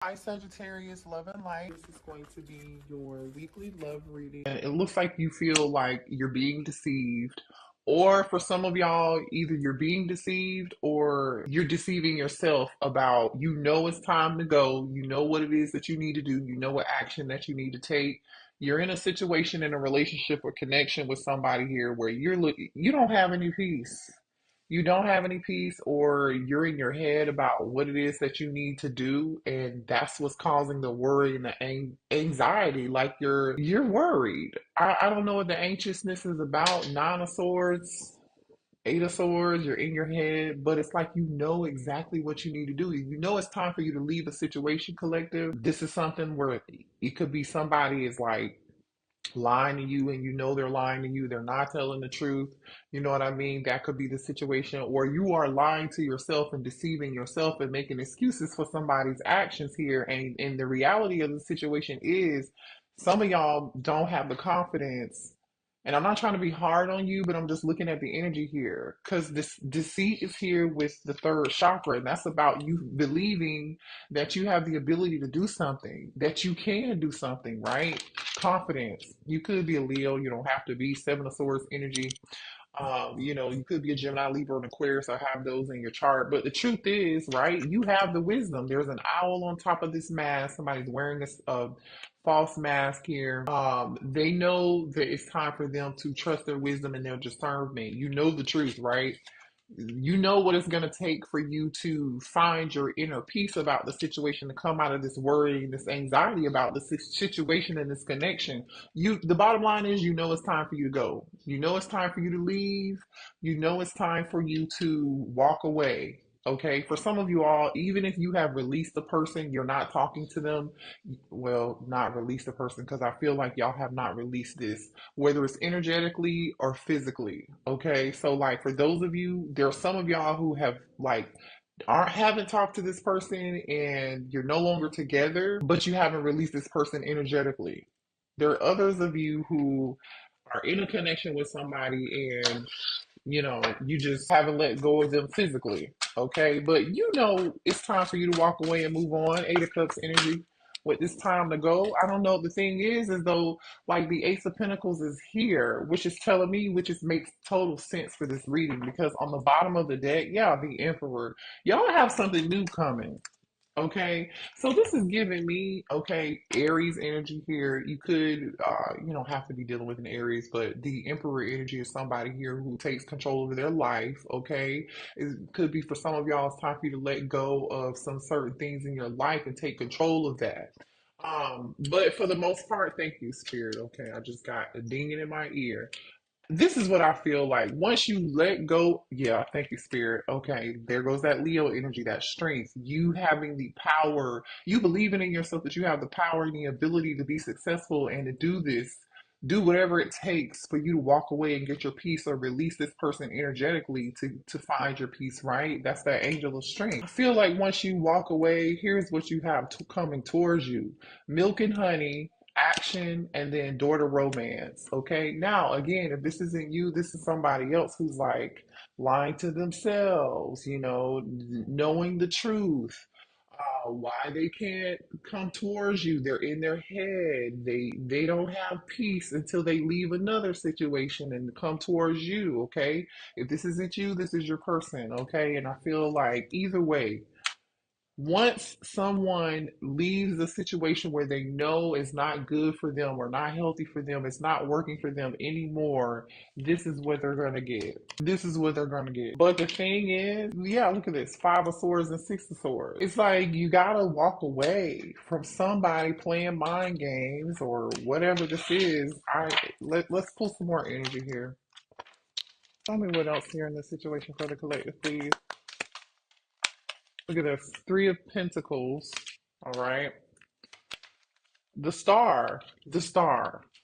Hi, Sagittarius, love and light. This is going to be your weekly love reading. And it looks like you feel like you're being deceived, or for some of y'all, either you're being deceived or you're deceiving yourself about you know it's time to go, you know what it is that you need to do, you know what action that you need to take. You're in a situation in a relationship or connection with somebody here where you don't have any peace. You don't have any peace, or you're in your head about what it is that you need to do, and that's what's causing the worry and the anxiety. Like you're worried. I don't know what the anxiousness is about. Nine of Swords, Eight of Swords, you're in your head, but it's like you know exactly what you need to do. You know it's time for you to leave a situation, collective. This is something where it could be somebody is like lying to you and you know they're lying to you, they're not telling the truth, you know what I mean? That could be the situation. Or you are lying to yourself and deceiving yourself and making excuses for somebody's actions here. And the reality of the situation is some of y'all don't have the confidence. And I'm not trying to be hard on you, but I'm just looking at the energy here because this deceit is here with the third chakra, and that's about you believing that you have the ability to do something, that you can do something, right? Confidence. You could be a Leo, you don't have to be. Seven of Swords energy. You could be a Gemini, Libra, and Aquarius, or have those in your chart. But the truth is, right, you have the wisdom. There's an owl on top of this mask. Somebody's wearing this false mask here. They know that it's time for them to trust their wisdom and their discernment. You know the truth, right? You know what it's going to take for you to find your inner peace about the situation, to come out of this worry and this anxiety about the situation and this connection. The bottom line is, you know it's time for you to go. You know it's time for you to leave. You know it's time for you to walk away. Okay, for some of you all, even if you have released the person, you're not talking to them. Well, not release the person, because I feel like y'all have not released this, whether it's energetically or physically. Okay, so like for those of you, there are some of y'all who have like aren't haven't talked to this person and you're no longer together, but you haven't released this person energetically. There are others of you who are in a connection with somebody and you just haven't let go of them physically. Okay, but you know it's time for you to walk away and move on. Eight of Cups energy. With this time to go, I don't know. The thing is though, like the Ace of Pentacles is here, which is telling me, which is makes total sense for this reading, because on the bottom of the deck, yeah, the Emperor, y'all have something new coming. Okay, so this is giving me, okay, Aries energy here. You could, you don't have to be dealing with an Aries, but the Emperor energy is somebody here who takes control over their life. Okay, it could be for some of y'all, it's time for you to let go of some certain things in your life and take control of that. But for the most part, thank you, Spirit. Okay, I just got a dinging in my ear. This is what I feel like. Once you let go, yeah, thank you, Spirit. Okay, there goes that Leo energy, that strength. You having the power, you believing in yourself that you have the power and the ability to be successful and to do this, do whatever it takes for you to walk away and get your peace, or release this person energetically to find your peace, right? That's that angel of strength. I feel like once you walk away, here's what you have coming towards you: milk and honey, action, and then daughter romance. Okay. Now, again, if this isn't you, this is somebody else who's like lying to themselves, knowing the truth. Why they can't come towards you? They're in their head. They don't have peace until they leave another situation and come towards you. Okay. If this isn't you, this is your person. Okay. And I feel like either way, once someone leaves a situation where they know it's not good for them or not healthy for them, it's not working for them anymore, this is what they're going to get. This is what they're going to get. But the thing is, yeah, look at this: Five of Swords and Six of Swords. It's like you got to walk away from somebody playing mind games or whatever this is. Let's pull some more energy here. Tell me what else here in this situation for the collective, please. Look at this: Three of Pentacles. All right. The star.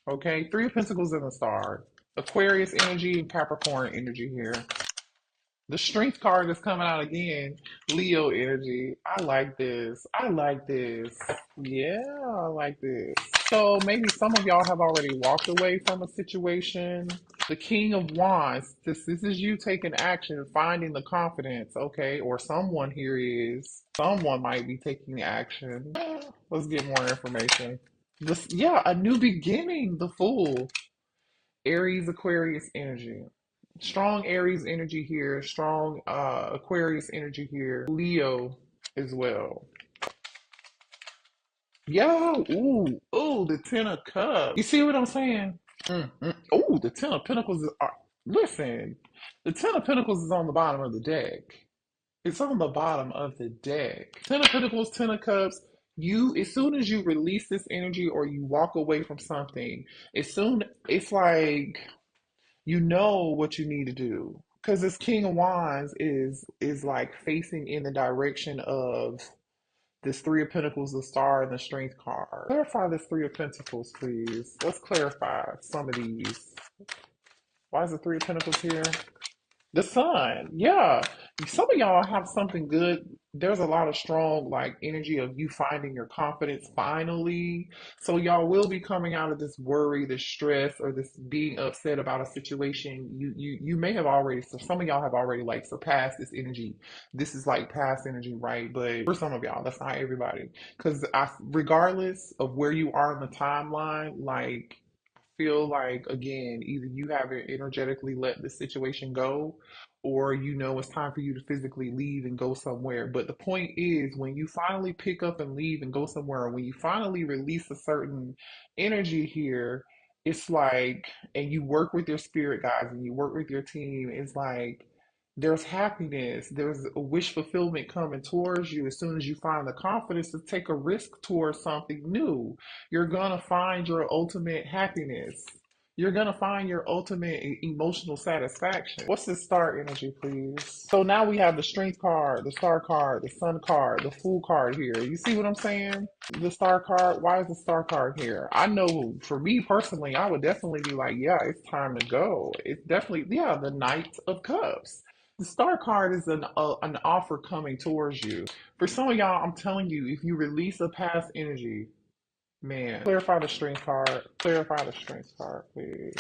Okay. Three of Pentacles and the star. Aquarius energy and Capricorn energy here. The strength card is coming out again. Leo energy. I like this. I like this. Yeah, I like this. So maybe some of y'all have already walked away from a situation. The King of Wands. This is you taking action, finding the confidence, okay? Or someone here is. Someone might be taking action. Let's get more information. This, yeah, a new beginning. The Fool. Aries, Aquarius energy. Strong Aries energy here, strong Aquarius energy here, Leo as well. Yo, ooh, the Ten of Cups. You see what I'm saying? Ooh, the Ten of Pentacles is, listen, the Ten of Pentacles is on the bottom of the deck. It's on the bottom of the deck. Ten of Pentacles, Ten of Cups. You, as soon as you release this energy or you walk away from something, it's like you know what you need to do because this King of Wands is like facing in the direction of this Three of Pentacles, the Star, and the Strength card. Clarify this Three of Pentacles, please. Let's clarify some of these. Why is the Three of Pentacles here? The sun, yeah. Some of y'all have something good. There's a lot of strong like energy of you finding your confidence finally. So y'all will be coming out of this worry, this stress, or this being upset about a situation. You may have already. So some of y'all have already like surpassed this energy. This is like past energy, right? But for some of y'all, that's not everybody. Because regardless of where you are in the timeline, like feel like again either you haven't energetically let the situation go or you know it's time for you to physically leave and go somewhere. But the point is when you finally pick up and leave and go somewhere, when you finally release a certain energy here, it's like, and you work with your spirit guides and you work with your team, it's like there's happiness, there's a wish fulfillment coming towards you as soon as you find the confidence to take a risk towards something new. You're gonna find your ultimate happiness. You're gonna find your ultimate emotional satisfaction. What's the star energy, please? So now we have the strength card, the star card, the sun card, the fool card here. You see what I'm saying? The star card. Why is the star card here? I know for me personally, I would definitely be like, yeah, it's time to go. It's definitely, yeah, the Knight of Cups. The star card is an offer coming towards you. For some of y'all, I'm telling you, if you release a past energy, man, clarify the strength card. Clarify the strength card, please.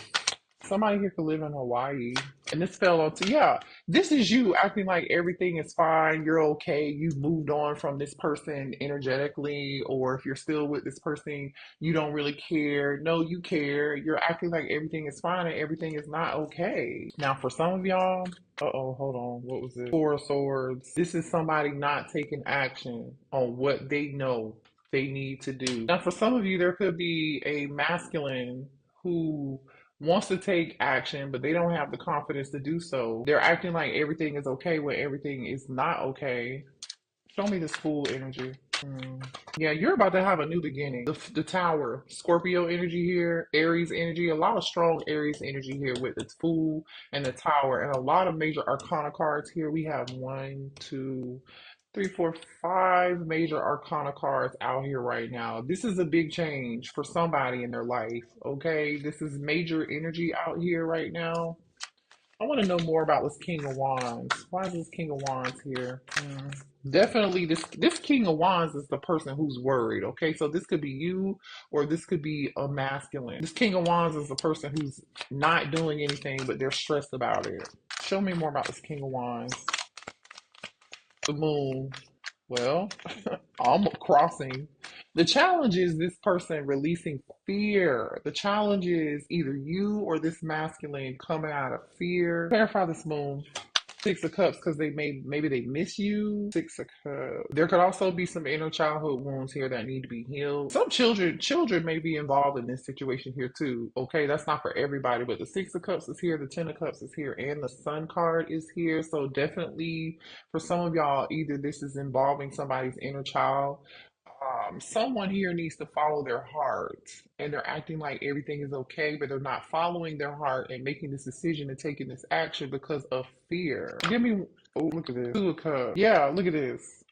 Somebody here could live in Hawaii. And this fell onto, yeah, this is you acting like everything is fine. You're okay. You've moved on from this person energetically. Or if you're still with this person, you don't really care. No, you care. You're acting like everything is fine and everything is not okay. Now, for some of y'all, uh-oh, hold on. What was it? Four of Swords. This is somebody not taking action on what they know they need to do. Now, for some of you, there could be a masculine who wants to take action, but they don't have the confidence to do so. They're acting like everything is okay when everything is not okay. Show me this Fool energy. Yeah, you're about to have a new beginning. The Tower, Scorpio energy here, Aries energy, a lot of strong Aries energy here with the Fool and the Tower, and a lot of major Arcana cards here. We have one, two, three, four, five major Arcana cards out here right now. This is a big change for somebody in their life, okay? This is major energy out here right now. I want to know more about this King of Wands. Why is this King of Wands here? Definitely, this King of Wands is the person who's worried. Okay, so this could be you, or this could be a masculine. This King of Wands is the person who's not doing anything, but they're stressed about it. Show me more about this King of Wands. The Moon. Well, I'm crossing. The challenge is this person releasing fear. The challenge is either you or this masculine coming out of fear. Clarify this Moon. Six of Cups because maybe they miss you. Six of Cups. There could also be some inner childhood wounds here that need to be healed. Some children may be involved in this situation here too. Okay, that's not for everybody, but the Six of Cups is here, the Ten of Cups is here, and the Sun card is here. So definitely for some of y'all, either this is involving somebody's inner child. Someone here needs to follow their heart and they're acting like everything is okay, but they're not following their heart and making this decision and taking this action because of fear. Give me, oh, look at this. Two of Cups. Yeah, look at this.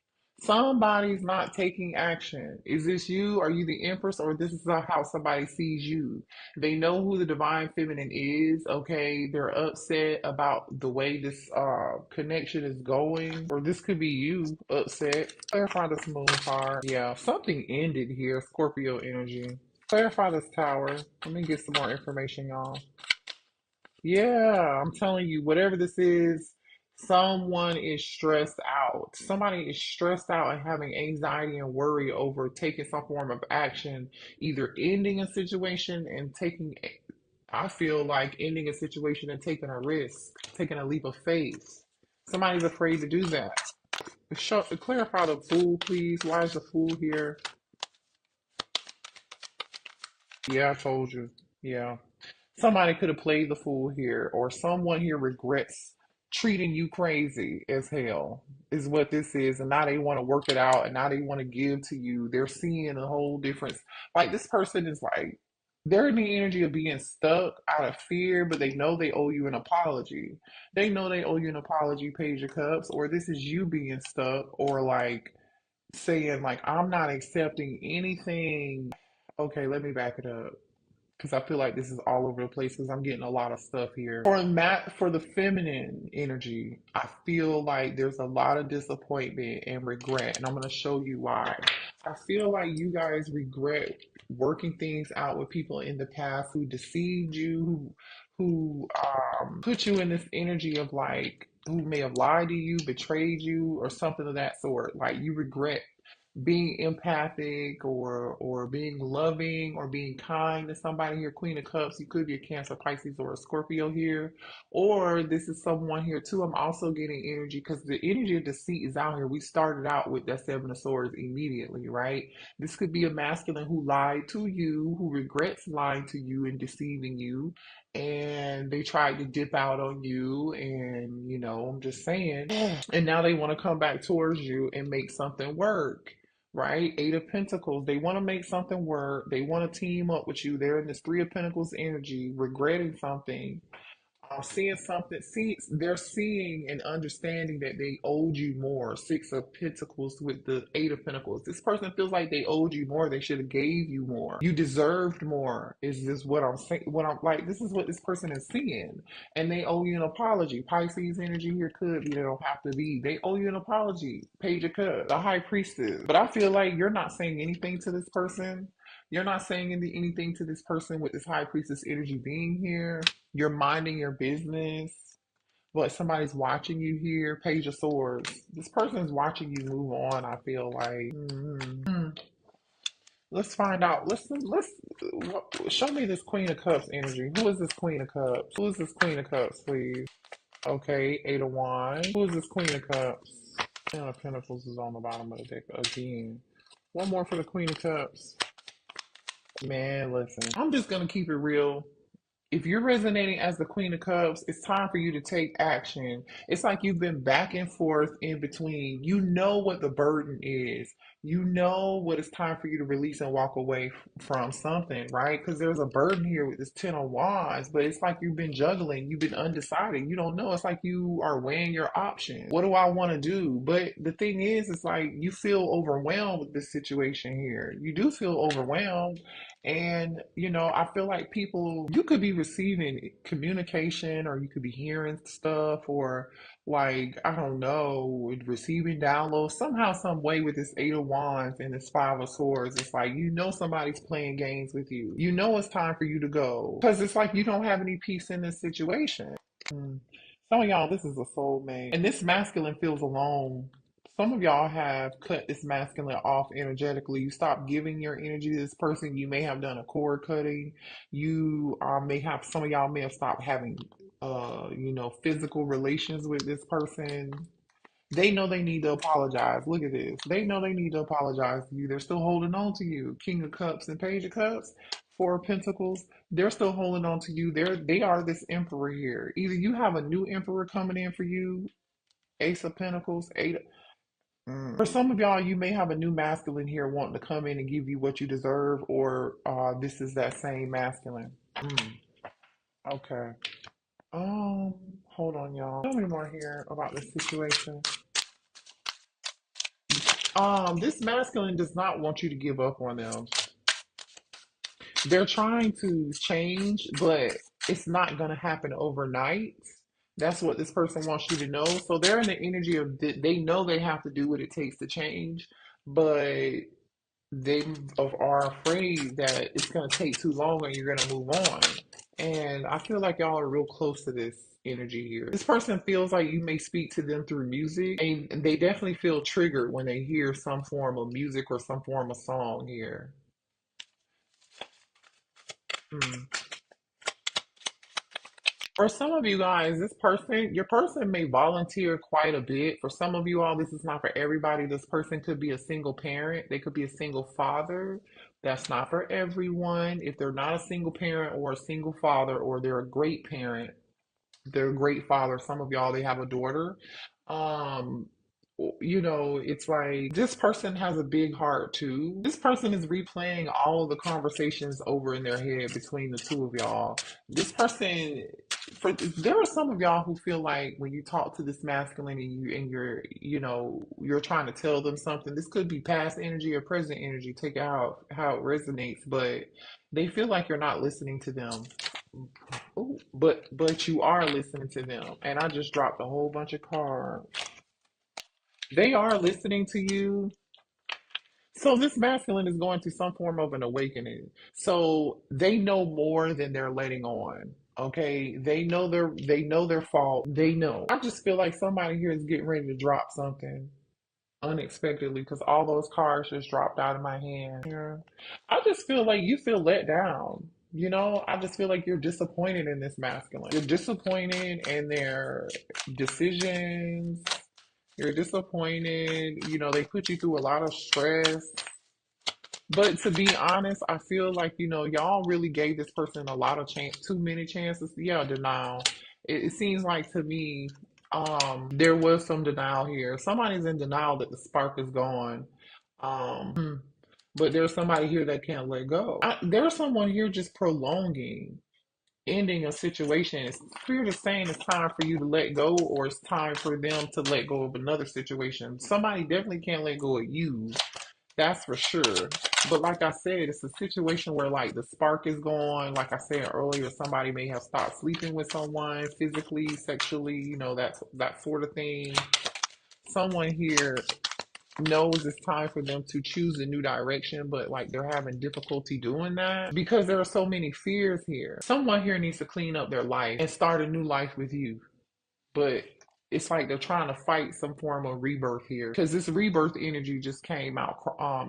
Somebody's not taking action. Is this you? Are you the Empress? Or this is how somebody sees you? They know who the Divine Feminine is. Okay. They're upset about the way this connection is going. Or this could be you upset. Clarify this Moon card. Yeah. Something ended here. Scorpio energy. Clarify this Tower. Let me get some more information, y'all. Yeah, I'm telling you, whatever this is, someone is stressed out. Somebody is stressed out and having anxiety and worry over taking some form of action, either ending a situation and taking, I feel like ending a situation and taking a risk, taking a leap of faith. Somebody's afraid to do that. Clarify the Fool, please. Why is the Fool here? Yeah, I told you. Yeah. Somebody could have played the fool here, or someone here regrets treating you crazy as hell, is what this is. And now they want to work it out and now they want to give to you. They're seeing a whole difference. Like this person is like, they're in the energy of being stuck out of fear, but they know they owe you an apology. They know they owe you an apology, Page of Cups, or this is you being stuck, or like saying, like, I'm not accepting anything. Okay, let me back it up because I feel like this is all over the place because I'm getting a lot of stuff here. For the feminine energy, I feel like there's a lot of disappointment and regret, and I'm going to show you why. I feel like you guys regret working things out with people in the past who deceived you, who put you in this energy of like who may have lied to you, betrayed you, or something of that sort. Like you regret being empathic or being loving or being kind to somebody here. Queen of Cups, you could be a Cancer, Pisces, or a Scorpio here, or this is someone here too. I'm also getting energy because the energy of deceit is out here. We started out with that Seven of Swords immediately, right? This could be a masculine who lied to you, who regrets lying to you and deceiving you, and they tried to dip out on you, and I'm just saying, and now they want to come back towards you and make something work, right? Eight of Pentacles. They want to make something work. They want to team up with you. They're in this Three of Pentacles energy, regretting something, seeing something. They're seeing and understanding that they owed you more. Six of Pentacles with the Eight of Pentacles. This person feels like they owed you more. They should have gave you more. You deserved more. Is this what I'm saying? What I'm like? This is what this person is seeing, and they owe you an apology. Pisces energy here could be. They don't have to be. They owe you an apology. Page of Cups, the High Priestess. But I feel like you're not saying anything to this person. You're not saying anything to this person with this High Priestess energy being here. You're minding your business, but somebody's watching you here. Page of Swords. This person is watching you move on. I feel like. Let's find out. Show me this Queen of Cups energy. Who is this Queen of Cups? Who is this Queen of Cups, please? Okay, Eight of Wands. Who is this Queen of Cups? Ten of Pentacles is on the bottom of the deck again. One more for the Queen of Cups. Man, listen. I'm just gonna keep it real. If you're resonating as the Queen of Cups, it's time for you to take action. It's like you've been back and forth in between. You know what the burden is. You know what it's time for you to release and walk away from something, right? Because there's a burden here with this Ten of Wands, but it's like you've been juggling. You've been undecided. You don't know. It's like you are weighing your options. What do I want to do? But the thing is, it's like you feel overwhelmed with this situation here. You do feel overwhelmed. And, I feel like people, you could be receiving communication or you could be hearing stuff or like, I don't know, receiving downloads somehow, some way with this Eight of Wands and this Five of Swords. It's like, somebody's playing games with you. You know it's time for you to go because it's like you don't have any peace in this situation. Some of y'all, this is a soulmate. And this masculine feels alone. Some of y'all have cut this masculine off energetically. You stop giving your energy to this person. You may have done a cord cutting. You may have, some of y'all may have stopped having, physical relations with this person. They know they need to apologize. Look at this. They know they need to apologize to you. They're still holding on to you. King of Cups and Page of Cups, Four of Pentacles. They're still holding on to you. They are this emperor here. Either you have a new emperor coming in for you, Ace of Pentacles, Eight. For some of y'all, you may have a new masculine here wanting to come in and give you what you deserve, or this is that same masculine. Okay. Hold on, y'all. Tell me more here about this situation. This masculine does not want you to give up on them. They're trying to change, but it's not going to happen overnight. That's what this person wants you to know. So they're in the energy of they know they have to do what it takes to change, but they are afraid that it's going to take too long and you're going to move on. And I feel like y'all are real close to this energy here. This person feels like you may speak to them through music, and they definitely feel triggered when they hear some form of music or some form of song here. Hmm. For some of you guys, your person may volunteer quite a bit. For some of you all, this is not for everybody. This person could be a single parent. They could be a single father. That's not for everyone. If they're not a single parent or a single father, or they're a great parent, they're a great father. Some of y'all, they have a daughter. Um, it's like this person has a big heart too. This person is replaying all of the conversations over in their head between the two of y'all. This person, there are some of y'all who feel like when you talk to this masculine and you're trying to tell them something. This could be past energy or present energy. Take it how it resonates, but they feel like you're not listening to them. Ooh, but you are listening to them, and I just dropped a whole bunch of cards. They are listening to you. So this masculine is going through some form of an awakening. So they know more than they're letting on. Okay, they know their fault. They know. I just feel like somebody here is getting ready to drop something unexpectedly because all those cards just dropped out of my hand. Yeah. I just feel like you feel let down. I just feel like you're disappointed in this masculine. You're disappointed in their decisions. You're disappointed. They put you through a lot of stress. But to be honest, I feel like, y'all really gave this person a lot of chance, too many chances. Yeah, denial. It seems like to me, there was some denial here. Somebody's in denial that the spark is gone. But there's somebody here that can't let go. There's someone here just prolonging, ending a situation. Spirit is saying it's time for you to let go, or it's time for them to let go of another situation. Somebody definitely can't let go of you. That's for sure. But like I said, it's a situation where like the spark is gone. Like I said earlier, somebody may have stopped sleeping with someone physically, sexually, that sort of thing. Someone here knows it's time for them to choose a new direction, but like they're having difficulty doing that because there are so many fears here. Someone here needs to clean up their life and start a new life with you. But it's like they're trying to fight some form of rebirth here because this rebirth energy just came out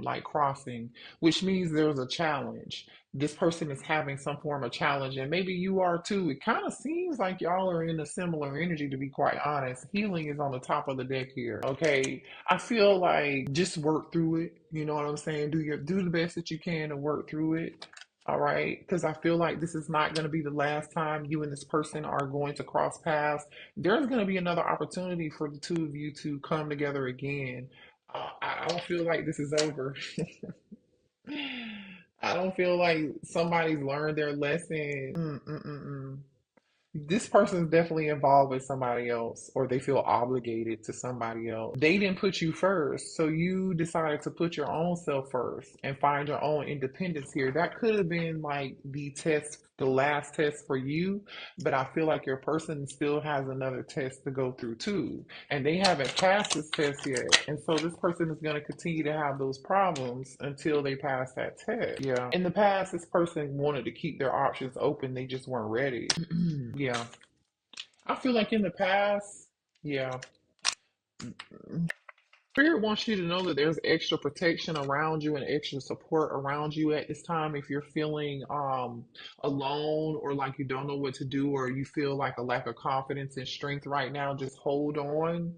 like crossing, which means there's a challenge. This person is having some form of challenge, and maybe you are too. It kind of seems like y'all are in a similar energy, to be quite honest. Healing is on the top of the deck here. Okay, I feel like just work through it. You know what I'm saying? Do the best that you can to work through it. All right, because I feel like this is not going to be the last time you and this person are going to cross paths. There's going to be another opportunity for the two of you to come together again. I don't feel like this is over. I don't feel like somebody's learned their lesson. Mm-mm-mm-mm. This person's definitely involved with somebody else, or they feel obligated to somebody else. They didn't put you first, so you decided to put your own self first and find your own independence here. That could have been like the last test for you, but I feel like your person still has another test to go through too, and they haven't passed this test yet. And so this person is going to continue to have those problems until they pass that test. Yeah. In the past, this person wanted to keep their options open, they just weren't ready. Yeah. I feel like in the past, yeah, Spirit wants you to know that there's extra protection around you and extra support around you at this time. If you're feeling alone, or like you don't know what to do, or you feel like a lack of confidence and strength right now, just hold on.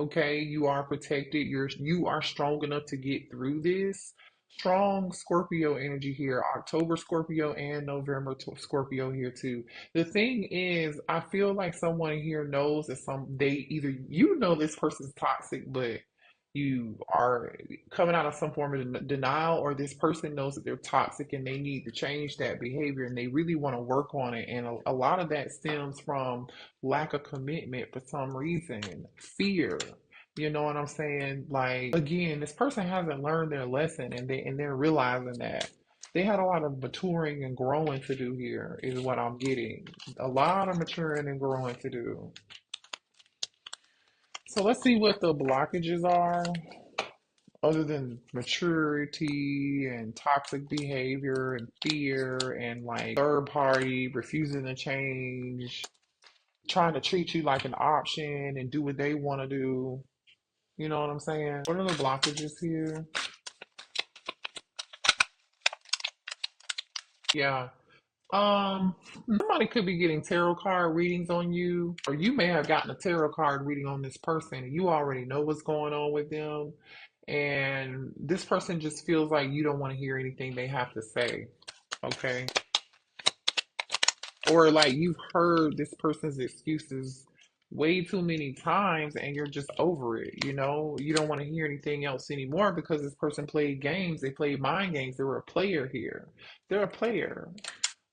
Okay, you are protected. You are strong enough to get through this. Strong Scorpio energy here, October Scorpio and November Scorpio here too. The thing is, I feel like someone here knows that they either this person's toxic, but you are coming out of some form of denial, or this person knows that they're toxic and they need to change that behavior and they really want to work on it. And a lot of that stems from lack of commitment for some reason, fear. You know what I'm saying? Like again, this person hasn't learned their lesson and they're realizing that. They had a lot of maturing and growing to do here, is what I'm getting. A lot of maturing and growing to do. So let's see what the blockages are, other than maturity and toxic behavior and fear and like third party refusing to change, trying to treat you like an option and do what they want to do. You know what I'm saying? What are the blockages here? Yeah. Um, Somebody could be getting tarot card readings on you, or you may have gotten a tarot card reading on this person and you already know what's going on with them. And this person just feels like you don't want to hear anything they have to say. Okay. Or like you've heard this person's excuses way too many times and you're just over it, you know? You don't want to hear anything else anymore because this person played games. They played mind games. They were a player here. They're a player.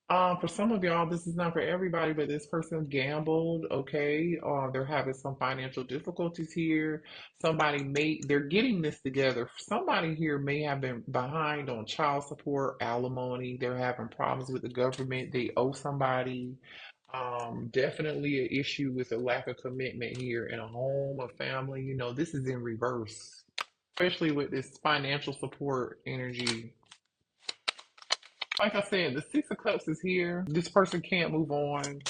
For some of y'all, this is not for everybody, but this person gambled, okay? They're having some financial difficulties here. They're getting this together. Somebody here may have been behind on child support, alimony. They're having problems with the government. They owe somebody. Definitely an issue with a lack of commitment here in a home, a family. You know, this is in reverse, especially with this financial support energy. Like I said, the Six of Cups is here. This person can't move on.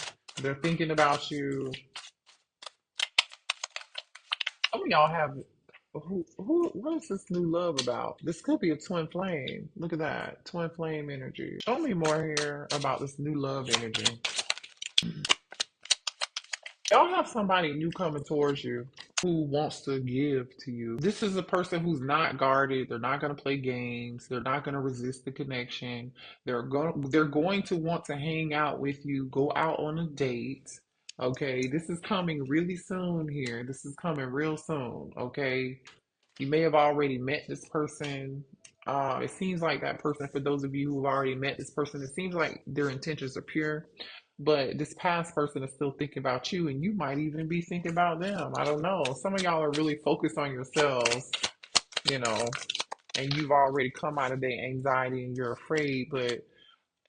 They're thinking about you. Some of y'all have what is this new love about? This could be a twin flame. Look at that. Twin flame energy. Show me more here about this new love energy. Y'all have somebody new coming towards you who wants to give to you. This is a person who's not guarded. They're not going to play games. They're not going to resist the connection. They're going to want to hang out with you, go out on a date. Okay, this is coming really soon here. This is coming real soon. Okay, you may have already met this person. It seems like that person, for those of you who've already met this person, it seems like their intentions are pure. But this past person is still thinking about you, and you might even be thinking about them. I don't know. Some of y'all are really focused on yourselves, you know, and you've already come out of their anxiety and you're afraid, but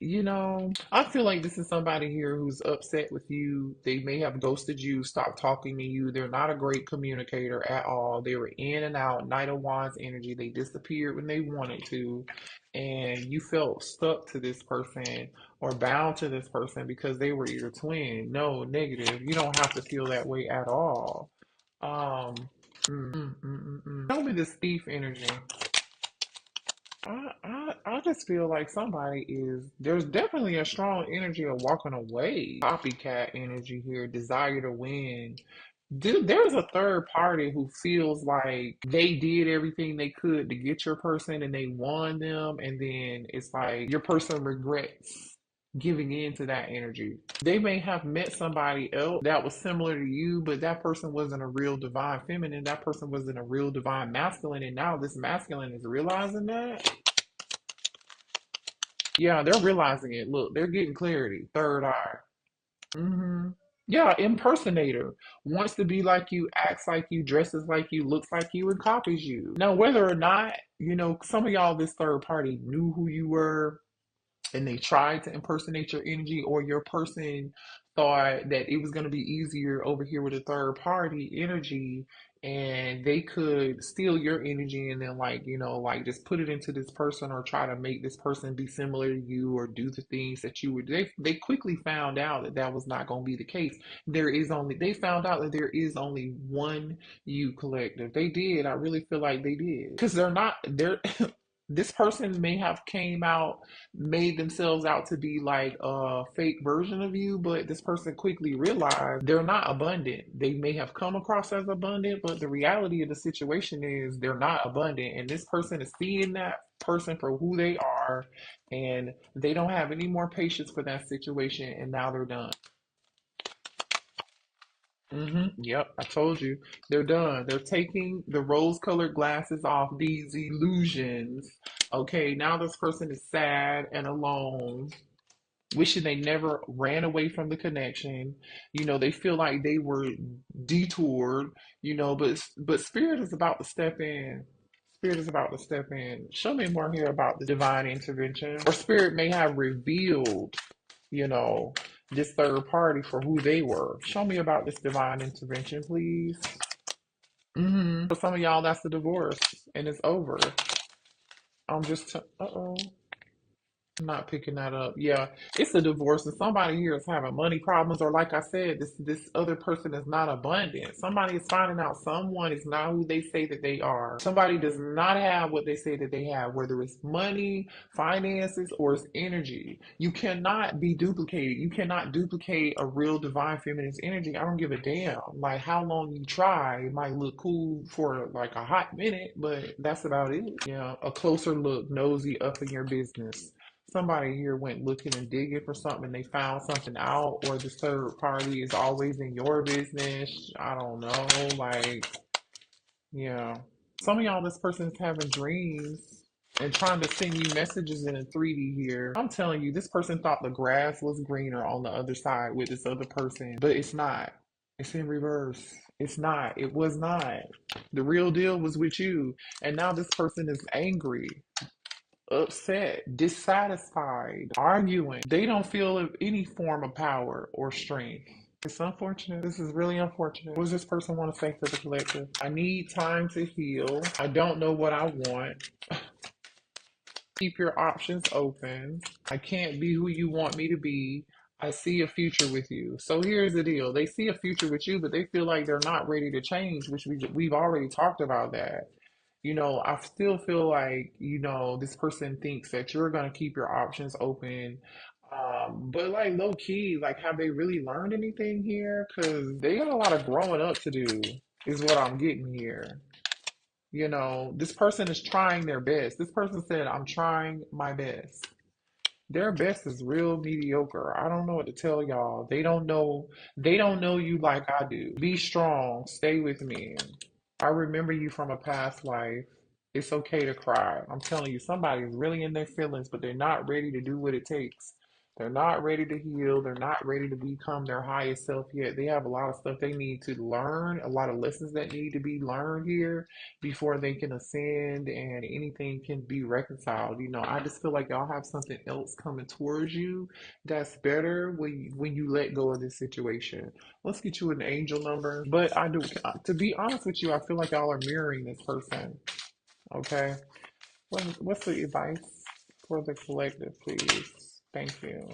I feel like this is somebody here who's upset with you. They may have ghosted you, stopped talking to you. They're not a great communicator at all. They were in and out, Knight of Wands energy. They disappeared when they wanted to. And you felt stuck to this person or bound to this person because they were your twin. No, negative. You don't have to feel that way at all. Um, Tell me this thief energy. I just feel like there's definitely a strong energy of walking away. Copycat energy here, desire to win. Dude, there's a third party who feels like they did everything they could to get your person and they won them, and then it's like your person regrets giving in to that energy. They may have met somebody else that was similar to you, but that person wasn't a real divine feminine. That person wasn't a real divine masculine, and now this masculine is realizing that. Yeah, they're realizing it. Look, they're getting clarity. Third eye. hmm Yeah, impersonator. Wants to be like you, acts like you, dresses like you, looks like you, and copies you. Now, whether or not, some of y'all, this third party knew who you were and they tried to impersonate your energy, or your person thought that it was going to be easier over here with a third party energy and they could steal your energy and then like just put it into this person or try to make this person be similar to you or do the things that you would. They quickly found out that that was not going to be the case. They found out that there is only one you collective. They did. I really feel like they did, because they're this person may have came out, made themselves out to be like a fake version of you, but this person quickly realized they're not abundant. They may have come across as abundant, but the reality of the situation is they're not abundant. And this person is seeing that person for who they are, and they don't have any more patience for that situation, and now they're done. Yep, I told you. They're done. They're taking the rose-colored glasses off these illusions. Okay, now this person is sad and alone. wishing they never ran away from the connection. They feel like they were detoured, but Spirit is about to step in. Spirit is about to step in. Show me more here about the divine intervention. Or Spirit may have revealed, you know, this third party for who they were. Show me about this divine intervention, please. For some of y'all, that's the divorce and it's over. I'm just, uh-oh. I'm not picking that up. Yeah, it's a divorce, and somebody here is having money problems, or like I said, this other person is not abundant. Somebody is finding out someone is not who they say that they are. Somebody does not have what they say that they have, whether it's money, finances, or it's energy. You cannot be duplicated. You cannot duplicate a real divine feminine's energy. I don't give a damn. Like how long you try, it might look cool for like a hot minute, but that's about it. Yeah, a closer look, nosy up in your business. Somebody here went looking and digging for something and they found something out, or the third party is always in your business. I don't know. Like, yeah. Some of y'all, this person's having dreams and trying to send you messages in a 3D here. I'm telling you, this person thought the grass was greener on the other side with this other person, but it's not. It's in reverse. It's not. It was not. The real deal was with you. And now this person is angry, upset, dissatisfied, arguing. They don't feel any form of power or strength. It's unfortunate. This is really unfortunate. What does this person want to say for the collective? I need time to heal. I don't know what I want. Keep your options open. I can't be who you want me to be. I see a future with you. So here's the deal. They see a future with you, but they feel like they're not ready to change, which we've already talked about that. I still feel like, this person thinks that you're going to keep your options open. But like low key, like, have they really learned anything here? Because they got a lot of growing up to do, is what I'm getting here. This person is trying their best. This person said, I'm trying my best. Their best is real mediocre. I don't know what to tell y'all. They don't know you like I do. Be strong. Stay with me. I remember you from a past life. It's okay to cry. I'm telling you, somebody's really in their feelings, but they're not ready to do what it takes. They're not ready to heal. They're not ready to become their highest self yet. They have a lot of stuff they need to learn, a lot of lessons that need to be learned here before they can ascend and anything can be reconciled. I just feel like y'all have something else coming towards you that's better when you let go of this situation. Let's get you an angel number. But to be honest with you, I feel like y'all are mirroring this person. Okay. What's the advice for the collective, please? Thank you.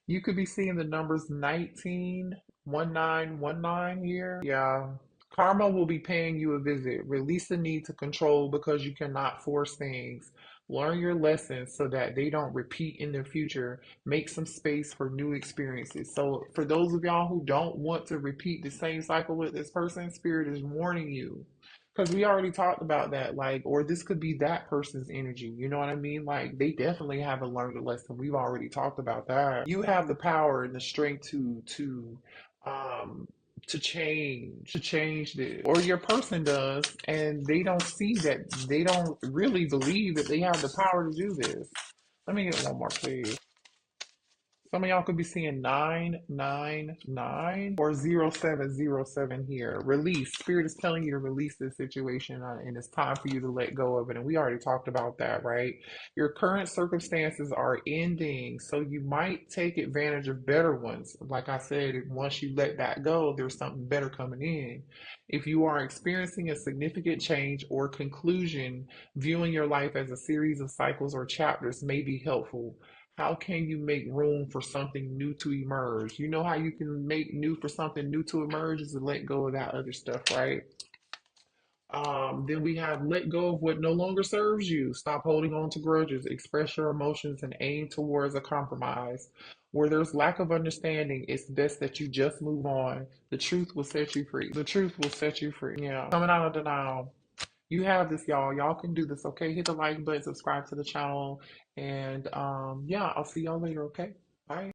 You could be seeing the numbers 191919 here. Yeah. Karma will be paying you a visit. Release the need to control because you cannot force things. Learn your lessons so that they don't repeat in the future. Make some space for new experiences. So, for those of y'all who don't want to repeat the same cycle with this person, Spirit is warning you. Because we already talked about that, like, or this could be that person's energy. You know what I mean? Like, they definitely haven't learned a lesson. We've already talked about that. You have the power and the strength um, to change this, or your person does, and they don't see that. They don't really believe that they have the power to do this. Let me get one more, please. Some of y'all could be seeing 999 or 0707 here. Release. Spirit is telling you to release this situation, and it's time for you to let go of it. And we already talked about that, right? Your current circumstances are ending, so you might take advantage of better ones. Like I said, once you let that go, there's something better coming in. If you are experiencing a significant change or conclusion, viewing your life as a series of cycles or chapters may be helpful. How can you make room for something new to emerge? You know how you can make new for something new to emerge is to let go of that other stuff, right? Then we have let go of what no longer serves you. Stop holding on to grudges. Express your emotions and aim towards a compromise. Where there's lack of understanding, it's best that you just move on. The truth will set you free. The truth will set you free. Yeah. Coming out of denial. You have this, y'all. Y'all can do this, okay? Hit the like button, subscribe to the channel, and yeah, I'll see y'all later, okay? Bye.